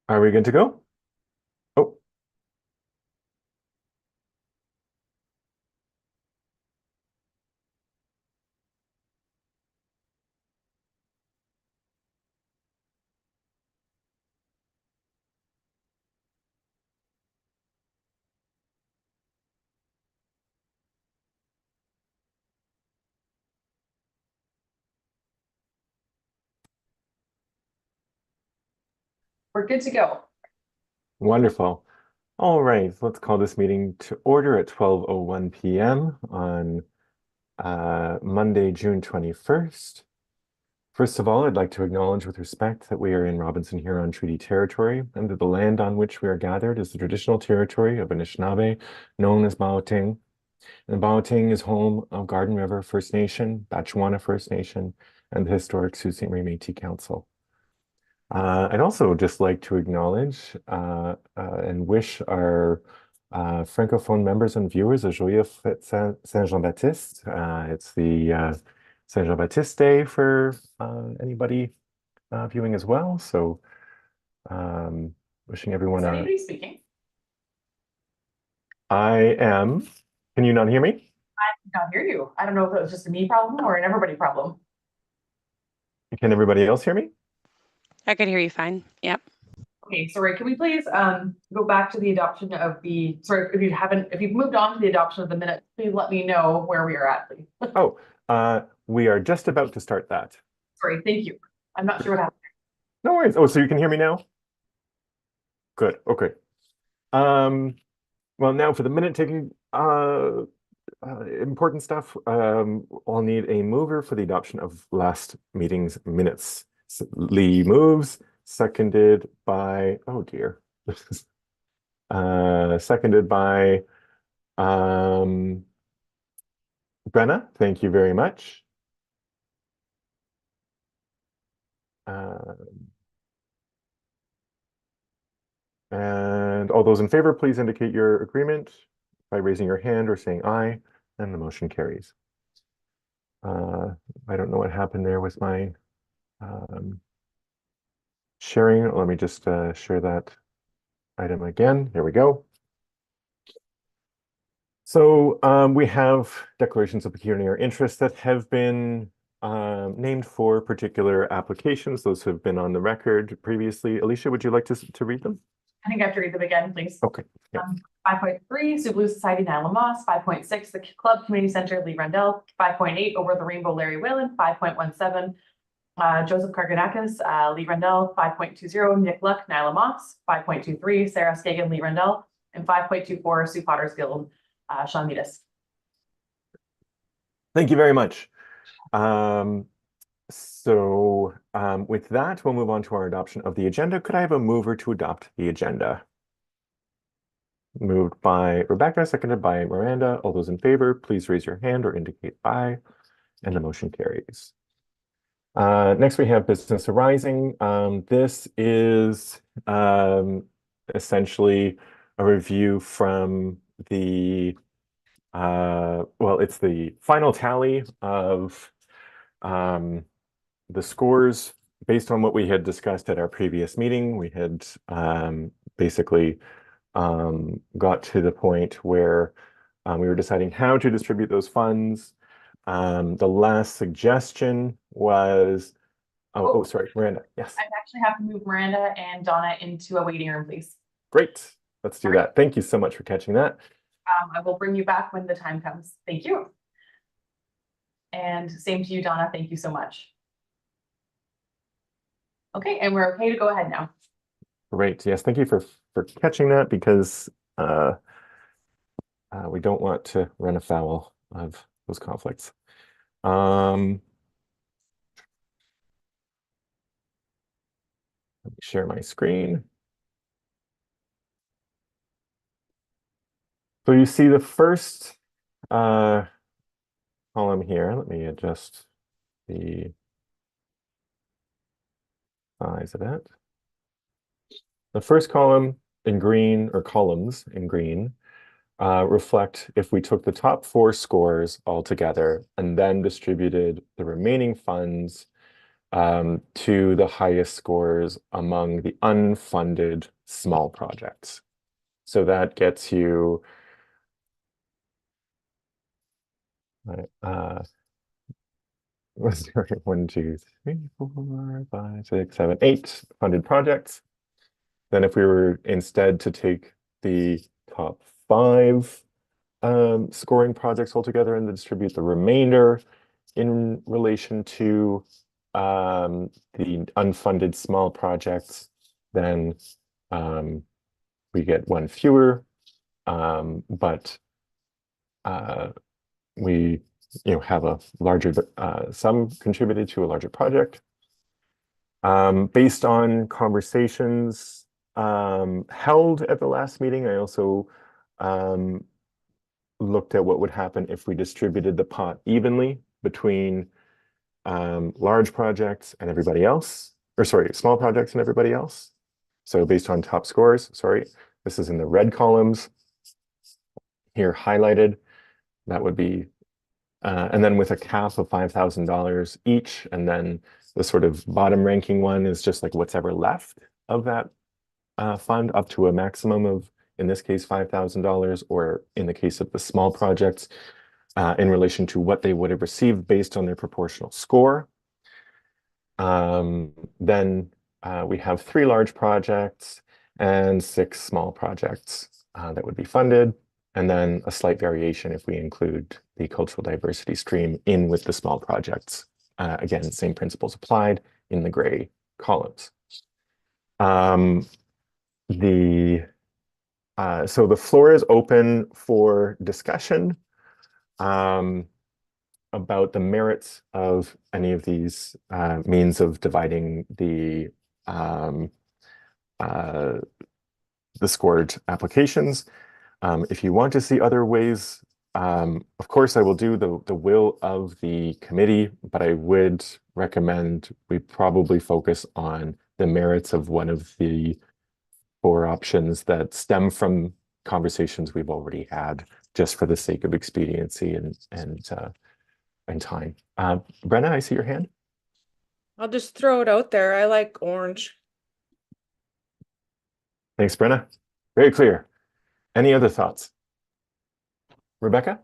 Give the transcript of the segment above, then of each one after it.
Are we good to go? Oh, We're good to go. wonderful. All right, let's call this meeting to order at 12:01 p.m. on Monday, June 21st. First of all, I'd like to acknowledge with respect that we are in Robinson Huron Treaty Territory and that the land on which we are gathered is the traditional territory of Anishinaabe, known as Baoting. And Baoting is home of Garden River First Nation, Batchewana First Nation, and the historic Sault Ste. Marie Métis Council. I'd also just like to acknowledge and wish our Francophone members and viewers a joyeux fête Saint-Jean-Baptiste. It's the Saint-Jean-Baptiste Day for anybody viewing as well. So wishing everyone Is a... anybody speaking? I am... Can you not hear me? I can't hear you. I don't know if it was just a me problem or an everybody problem. Can everybody else hear me? I could hear you fine. Yep. Okay, sorry. Can we please go back to the adoption of the, sorry, if you've moved on to the adoption of the minutes, please let me know where we are at, please. Oh, we are just about to start that. Sorry, thank you. I'm not sure what happened. No worries. Oh, so you can hear me now? Good. Okay. Well, now for the minute taking important stuff. I'll need a mover for the adoption of last meeting's minutes. Lee moves, seconded by, oh dear. Seconded by Brenna. Thank you very much. Uh, and all those in favor, please indicate your agreement by raising your hand or saying aye, and the motion carries. I don't know what happened there with my sharing. Let me just share that item again. Here we go. So we have declarations of pecuniary interest that have been named for particular applications. Those have been on the record previously. Alicia, would you like to read them? I think I have to read them again, please. Okay. Yeah. 5.3, Sioux Blue Society, Nyla Moss. 5.6, the Club Community Center, Lee Rendell. 5.8, Over the Rainbow, Larry Whalen. 5.17, Joseph Karganakis, Lee Rendell. 5.20, Nick Luck, Nyla Moss. 5.23, Sarah Skagen, Lee Rendell. And 5.24, Sioux Potters Guild, Sean Meadus. Thank you very much. With that, we'll move on to our adoption of the agenda. Could I have a mover to adopt the agenda? Moved by Rebecca, seconded by Miranda. All those in favor, please raise your hand or indicate aye, and the motion carries. Next, we have business arising. This is essentially a review from the it's the final tally of the scores based on what we had discussed at our previous meeting. We had basically got to the point where we were deciding how to distribute those funds. The last suggestion was, sorry, Miranda, yes. I actually have to move Miranda and Donna into a waiting room, please. Great, let's do that. Thank you so much for catching that. I will bring you back when the time comes. Thank you. And same to you, Donna. Thank you so much. Okay, and we're okay to go ahead now. Great, yes, thank you for catching that because we don't want to run afoul of those conflicts. Let me share my screen. So you see the first column here. Let me adjust the size of it. The first column in green, or columns in green, reflect if we took the top 4 scores all together and then distributed the remaining funds to the highest scores among the unfunded small projects. So that gets you was there 1, 2, 3, 4, 5, 6, 7, 8 funded projects. Then if we were instead to take the top 5 scoring projects altogether and distribute the remainder in relation to the unfunded small projects, then we get 1 fewer, but we have a larger sum contributed to a larger project. Based on conversations held at the last meeting, I also looked at what would happen if we distributed the pot evenly between large projects and everybody else, or sorry, small projects and everybody else. So based on top scores, sorry, this is in the red columns here highlighted. That would be, and then with a cap of $5,000 each, and then the sort of bottom ranking one is just like what's ever left of that fund, up to a maximum of, in this case, $5,000, or in the case of the small projects, in relation to what they would have received based on their proportional score. Then we have 3 large projects and 6 small projects that would be funded, and then a slight variation if we include the cultural diversity stream in with the small projects. Again, same principles applied in the gray columns. So the floor is open for discussion about the merits of any of these means of dividing the scored applications. If you want to see other ways, of course, I will do the will of the committee, but I would recommend we probably focus on the merits of one of the 4 options that stem from conversations we've already had, just for the sake of expediency and time. Brenna, I see your hand. I'll just throw it out there. I like orange. Thanks, Brenna. Very clear. Any other thoughts? Rebecca?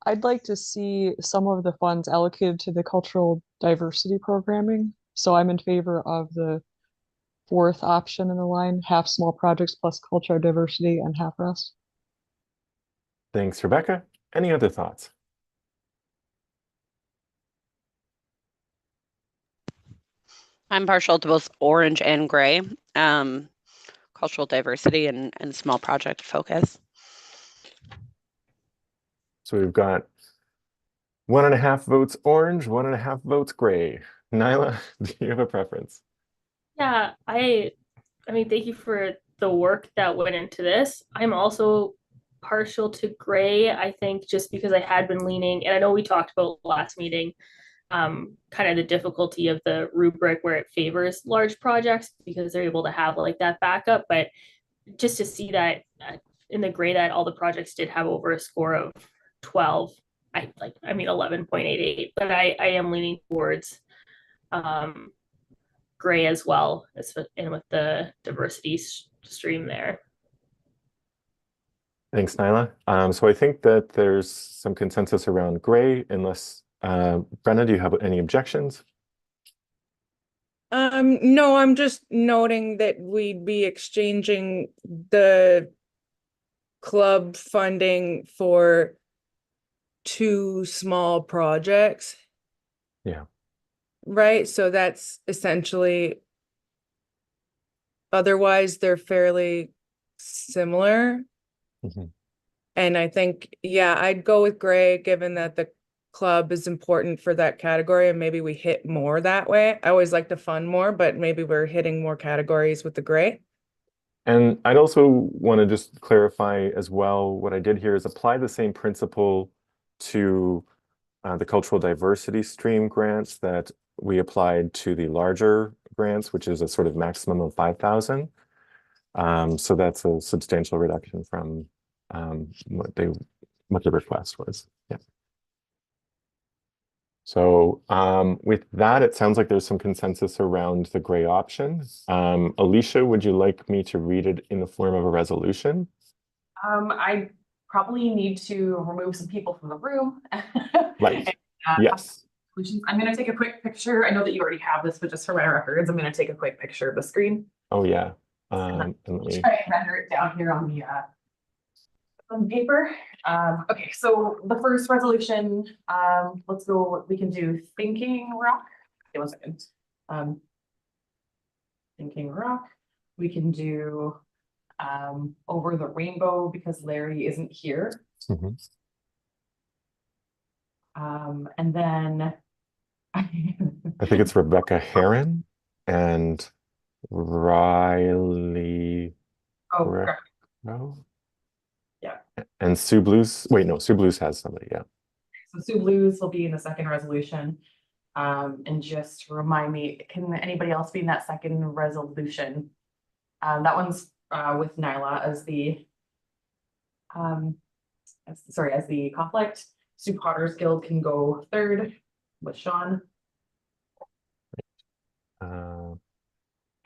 I'd like to see some of the funds allocated to the cultural diversity programming. So I'm in favor of the 4th option in the line, half small projects plus cultural diversity and half rest. Thanks, Rebecca. Any other thoughts? I'm partial to both orange and gray. Cultural diversity and small project focus. So we've got 1.5 votes orange, 1.5 votes gray. Nyla, do you have a preference? Yeah, I mean, thank you for the work that went into this. I'm also partial to gray, I think, just because I had been leaning, and I know we talked about last meeting, kind of the difficulty of the rubric where it favors large projects because they're able to have like that backup. But just to see that in the gray that all the projects did have over a score of 12, I mean 11.88, but I am leaning towards gray as well, and with the diversity stream there. Thanks, Nyla. So I think that there's some consensus around gray, unless Brenna, do you have any objections? No, I'm just noting that we'd be exchanging the club funding for 2 small projects. Yeah. Right, so that's essentially, otherwise they're fairly similar. Mhm. And I think, yeah, I'd go with gray, given that the club is important for that category, and maybe we hit more that way. I always like to fund more, but maybe we're hitting more categories with the gray. And I'd also want to just clarify as well, what I did here is apply the same principle to the cultural diversity stream grants that we applied to the larger grants, which is a sort of maximum of 5,000. So that's a substantial reduction from what the request was. Yeah. So with that, it sounds like there's some consensus around the gray option. Alicia, would you like me to read it in the form of a resolution? I probably need to remove some people from the room. Right. And, Yes. I'm gonna take a quick picture. I know that you already have this, but just for my records, I'm gonna take a quick picture of the screen. Oh, yeah. And let me, Try and render it down here on paper. Okay, so the first resolution, let's go, we can do Thinking Rock. Okay, 1 second. Thinking Rock. We can do Over the Rainbow because Larry isn't here. Mhm. And then I think it's Rebecca Heron and Riley. oh, Correct. correct. No. Yeah. And Sue Blues. Wait, no, Sue Blues has somebody. Yeah. So Sue Blues will be in the second resolution. And just remind me, can anybody else be in that second resolution? That one's with Nyla as the as the conflict. Sue Potter's Guild can go third with Sean.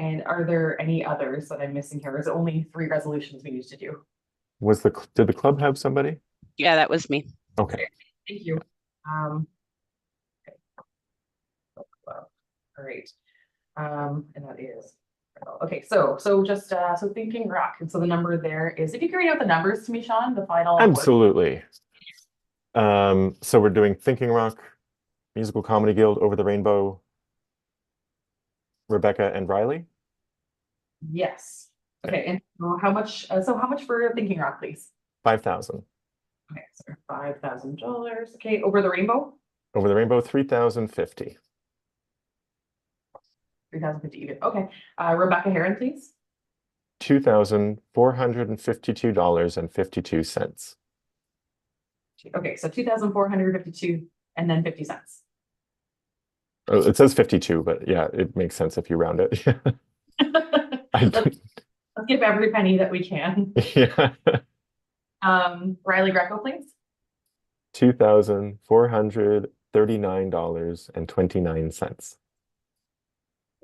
And are there any others that I'm missing here? Is it only 3 resolutions we need to do? Did the club have somebody? Yeah, that was me. Okay. Thank you. Okay. All right. And that is okay. So just so Thinking Rock, and so the number there is, if you can read out the numbers to me, Sean, the final. Absolutely. So we're doing Thinking Rock, Musical Comedy Guild, Over the Rainbow, Rebecca and Riley. Yes. Okay. And so how much for Thinking Rock, please? 5,000. Okay, so $5,000. Okay, Over the Rainbow. Over the Rainbow, 3,050. 3,050 even. Okay. Rebecca Heron, please. $2,452.52. Okay, so 2,452 and then 50 cents. Oh, it says 52, but yeah, it makes sense if you round it. Let's give every penny that we can. Yeah. Riley Greco, please. $2,439.29.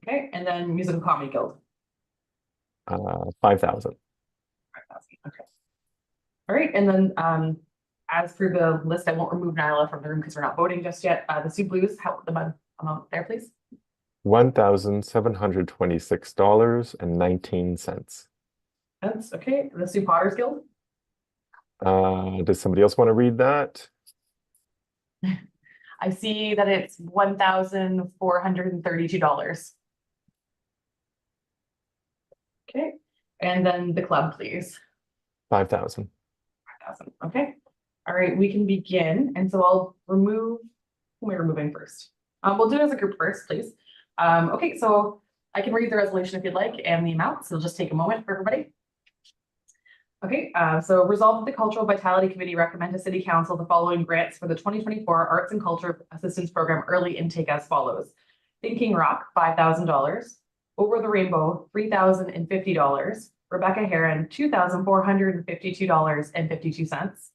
Okay, and then Musical Comedy Guild. 5,000. 5,000. Okay. All right, and then as for the list, I won't remove Nyla from the room because we're not voting just yet. The Sue Blues, help the amount there, please. $1,726.19. That's okay. The Sue Potter's Guild. Does somebody else want to read that? I see that it's $1,432. Okay, and then the club, please. 5,000. 5,000. Okay. All right, we can begin. And so I'll remove, who am I removing first? We'll do it as a group first, please. Okay, so I can read the resolution if you'd like and the amount. So it'll just take a moment for everybody. Okay, so resolve that the Cultural Vitality Committee recommend to City Council the following grants for the 2024 Arts and Culture Assistance Program early intake as follows. Thinking Rock, $5,000. Over the Rainbow, $3,050. Rebecca Heron, $2,452.52.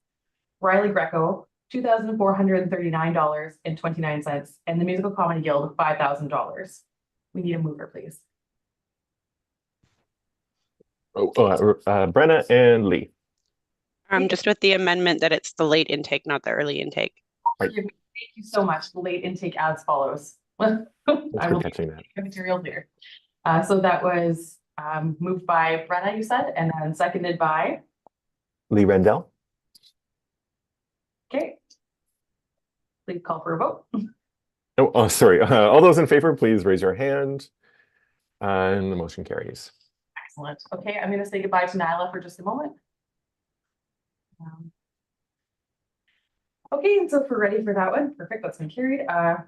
Riley Greco, $2,439.29, and the Musical Comedy Guild, $5,000. We need a mover, please. Brenna and Lee. Just with the amendment that it's the late intake, not the early intake. Right. Thank you so much. The late intake as follows. Thanks I for will catching that. the material here. So that was moved by Brenna, you said, and then seconded by Lee Rendell. Okay. Please call for a vote. Oh, sorry. All those in favor, please raise your hand. And the motion carries. Excellent. Okay, I'm going to say goodbye to Nyla for just a moment. Okay, and so if we're ready for that one, perfect, that's been carried.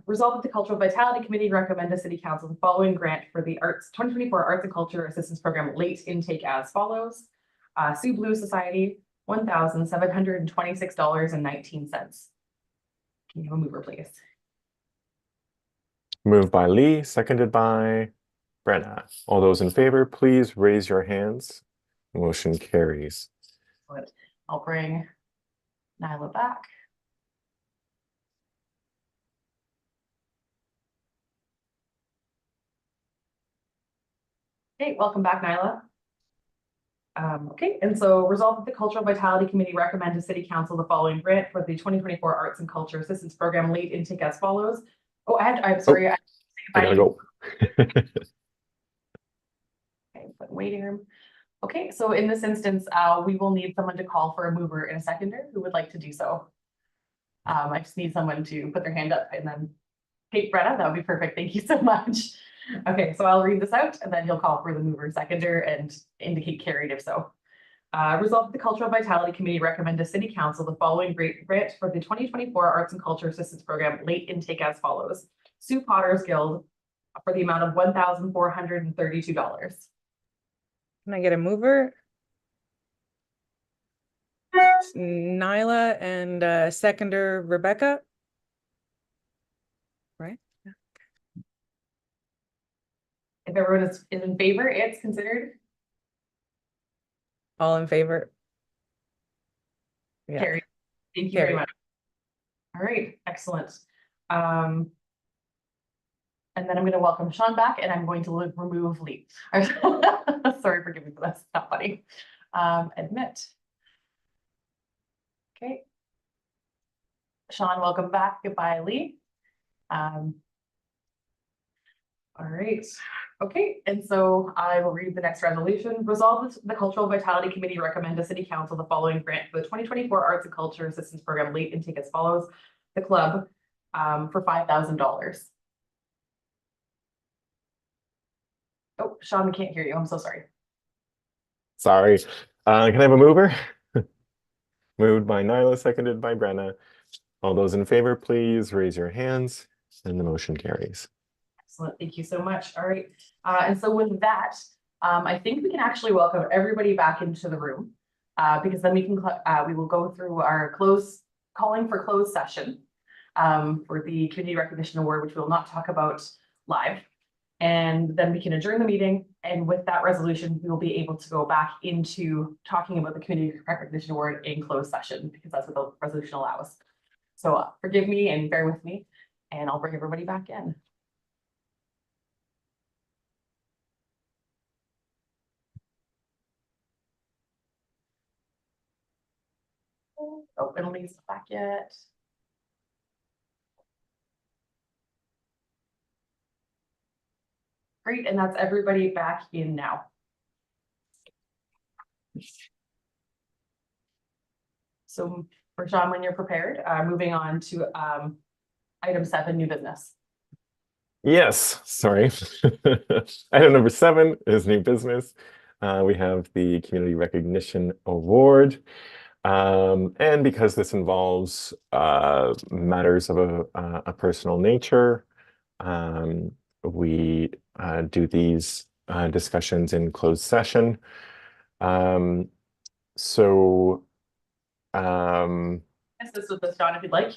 Resolve that the Cultural Vitality Committee recommend to City Council the following grant for the 2024 Arts and Culture Assistance Program late intake as follows. Sue Blue Society, $1,726.19. Can you have a mover, please? Moved by Lee, seconded by Brenna. All those in favor, please raise your hands. Motion carries. I'll bring Nyla back. Okay, welcome back, Nyla. Okay, and so resolve that the Cultural Vitality Committee recommend to City Council the following grant for the 2024 Arts and Culture Assistance Program late intake as follows. Oh, I'm sorry. I gotta go. Okay, but waiting room. Okay, so in this instance, we will need someone to call for a mover and a seconder who would like to do so. I just need someone to put their hand up and then, hey, Bretta, that would be perfect. Thank you so much. Okay, so I'll read this out and then you'll call for the mover and seconder and indicate carried if so. Resolve that the Cultural Vitality Committee recommend to City Council the following grant for the 2024 Arts and Culture Assistance Program late intake as follows. Sue Potter's Guild for the amount of $1,432. Can I get a mover? Nyla and seconder Rebecca. Right? If everyone is in favor, it's considered All in favor? Yeah. carried. Thank you very Carried. much. All right, excellent. And then I'm going to welcome Sean back and I'm going to remove Lee. Sorry, forgive me for that's not funny. Admit. Okay. Sean, welcome back. Goodbye, Lee. All right. Okay, and so I will read the next resolution. Resolve the Cultural Vitality Committee recommend to City Council the following grant for the 2024 Arts and Culture Assistance Program late intake as follows. The club for $5,000. Oh, Sean, we can't hear you. I'm so sorry. Sorry. Can I have a mover? Moved by Nyla, seconded by Brenna. All those in favor, please raise your hands, and the motion carries. Excellent. Thank you so much. All right. And so with that, I think we can actually welcome everybody back into the room because then we will go through our calling for closed session for the Community Recognition Award, which we will not talk about live. And then we can adjourn the meeting. And with that resolution, we will be able to go back into talking about the Community Recognition Award in closed session because that's what the resolution allows. So forgive me and bear with me, and I'll bring everybody back in. Oh, Emily's not back yet. Great, and that's everybody back in now. So for Sean, when you're prepared, moving on to item 7, new business. Yes, sorry. Item number 7 is new business. We have the Community Recognition Award. And because this involves matters of a personal nature, we do these discussions in closed session. This with us, John, if you'd like.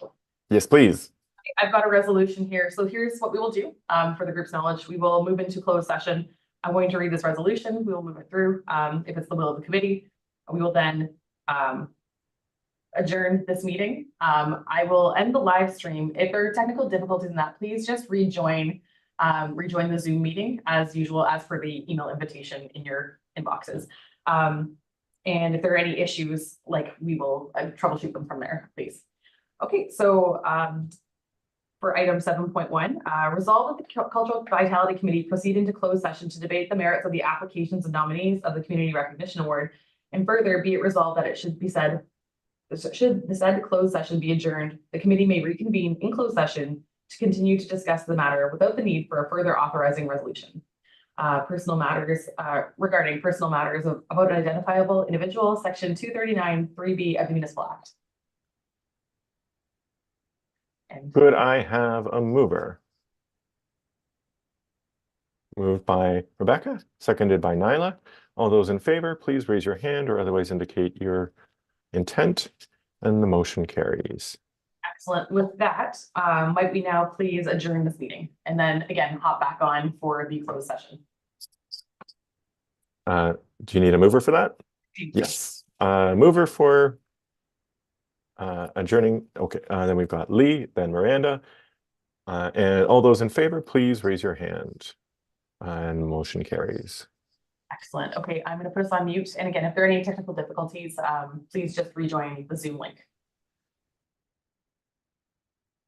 Yes, please. I've got a resolution here. So here's what we will do for the group's knowledge. We will move into closed session. I'm going to read this resolution. We will move it through. If it's the will of the committee, we will then adjourn this meeting. I will end the live stream. If there are technical difficulties in that, please just rejoin the Zoom meeting as usual, as per the email invitation in your inboxes. And if there are any issues, we will troubleshoot them from there, please. Okay, so for item 7.1, resolve that the Cultural Vitality Committee proceed into closed session to debate the merits of the applications and nominees of the Community Recognition Award. And further, be it resolved that it should the said closed session be adjourned, the committee may reconvene in closed session to continue to discuss the matter without the need for a further authorizing resolution. Personal matters regarding personal matters about an identifiable individual, section 239 3B of the Municipal Act. And Could I have a mover? Moved by Rebecca, seconded by Nyla. All those in favor, please raise your hand or otherwise indicate your intent, and the motion carries. excellent. With that, might we now please adjourn this meeting and then again hop back on for the closed session? Do you need a mover for that? Yes. Mover for adjourning. Okay, then we've got Lee, then Miranda. And all those in favor, please raise your hand. And the motion carries. Excellent. Okay, I'm gonna put us on mute. And again, if there are any technical difficulties, please just rejoin the Zoom link.